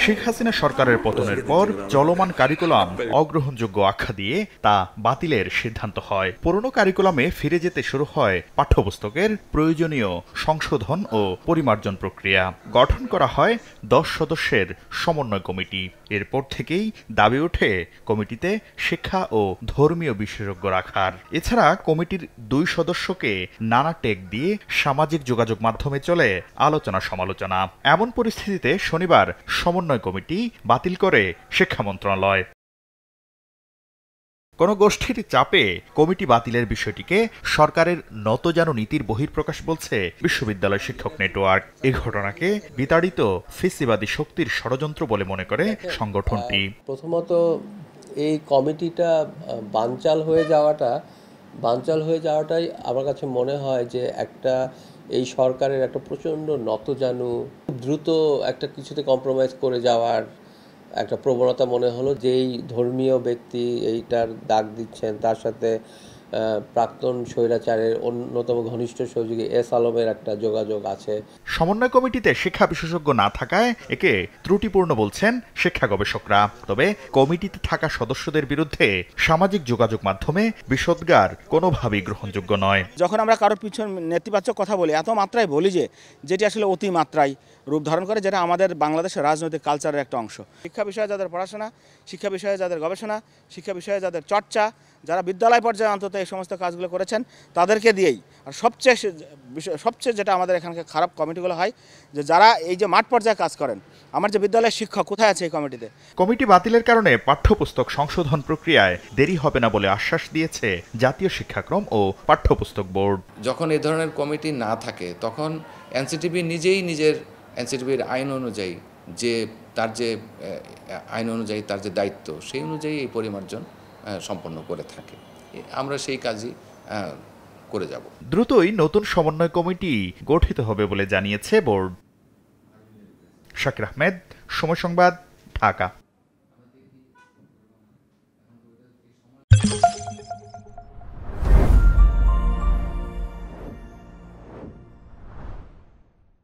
শেখ হাসিনা সরকারের পতনের পর চলমান কারিকুলাম অগ্রহণযোগ্য আখ্যা দিয়ে তা বাতিলের সিদ্ধান্ত হয়। পুরনো কারিকুলামে ফিরে যেতে শুরু হয় পাঠ্যপুস্তকের প্রয়োজনীয় সংশোধন ও পরিমার্জন প্রক্রিয়া। গঠন করা হয় 10 সদস্যের সমন্বয় কমিটি। এরপর থেকেই দাবি ওঠে কমিটিতে শিক্ষা ও ধর্মীয় বিশেষজ্ঞ রাখার। এছাড়া কমিটির 2 সদস্যকে নানা টেক দিয়ে সামাজিক যোগাযোগ মাধ্যমে চলে আলোচনা সমালোচনা। এমন পরিস্থিতিতে শনিবার সমন্বয় কমিটি বাতিল করে শিক্ষা মন্ত্রণালয়। কোন গোষ্ঠীর চাপে কমিটি বাতিলের বিষয়টিকে সরকারের নতজানু নীতির বহিঃপ্রকাশ বলছে বিশ্ববিদ্যালয় শিক্ষক নেটওয়ার্ক। এই ঘটনাকে বিতাড়িত ফেসিবাদী শক্তির ষড়যন্ত্র বলে মনে করে সংগঠনটি। প্রথমত এই কমিটিটা বানচাল হয়ে যাওয়াটাই আমার কাছে মনে হয় যে এই সরকারের একটা প্রচণ্ড নতজানু, দ্রুত একটা কিছুতে কম্প্রোমাইজ করে যাওয়ার একটা প্রবণতা মনে হলো। যেই ধর্মীয় ব্যক্তি এইটার দাগ দিচ্ছেন তার সাথে প্রাক্তন স্বৈরাচারের অন্যতম ঘনিষ্ঠ সহযোগী এস আলমের একটা যোগাযোগ আছে। সমন্বয় কমিটিতে শিক্ষা বিশেষজ্ঞ না থাকায় একে ত্রুটিপূর্ণ বলছেন শিক্ষা গবেষকরা। তবে কমিটিতে থাকা সদস্যদের বিরুদ্ধে সামাজিক যোগাযোগ মাধ্যমে বিষোদ্গার কোনোভাবেই গ্রহণযোগ্য নয়। যখন আমরা কারোর পিছন নেতিবাচক কথা বলি, এত মাত্রায় বলি যেটি আসলে অতি মাত্রায় রূপ ধারণ করে, যেটা আমাদের বাংলাদেশের রাজনৈতিক কালচারের একটা অংশ। শিক্ষা বিষয়ে যাদের পড়াশোনা, শিক্ষা বিষয়ে যাদের গবেষণা, শিক্ষা বিষয়ে যাদের চর্চা, যারা বিদ্যালয় পর্যায়ে অন্তত এই সমস্ত কাজগুলো করেছেন তাদেরকে দিয়েই। আর সবচেয়ে যেটা আমাদের এখানকার খারাপ কমিটিগুলো হয় যে যারা এই যে মাঠ পর্যায়ে কাজ করেন, আমার যে বিদ্যালয়ের শিক্ষক কোথায় আছে এই কমিটিতে? কমিটি বাতিলের কারণে পাঠ্যপুস্তক সংশোধন প্রক্রিয়ায় দেরি হবে না বলে আশ্বাস দিয়েছে জাতীয় শিক্ষাক্রম ও পাঠ্যপুস্তক বোর্ড। যখন এই ধরনের কমিটি না থাকে তখন এনসিটিবি নিজেই নিজের এনসিটিবির আইন অনুযায়ী তার যে দায়িত্ব সেই অনুযায়ী এই পরিমার্জন সম্পন্ন করে থাকে। আমরা সেই কাজই করে যাব। দ্রুতই নতুন সমন্বয় কমিটি গঠিত হবে বলে জানিয়েছে বোর্ড। শাকির আহমেদ, সময় সংবাদ, ঢাকা।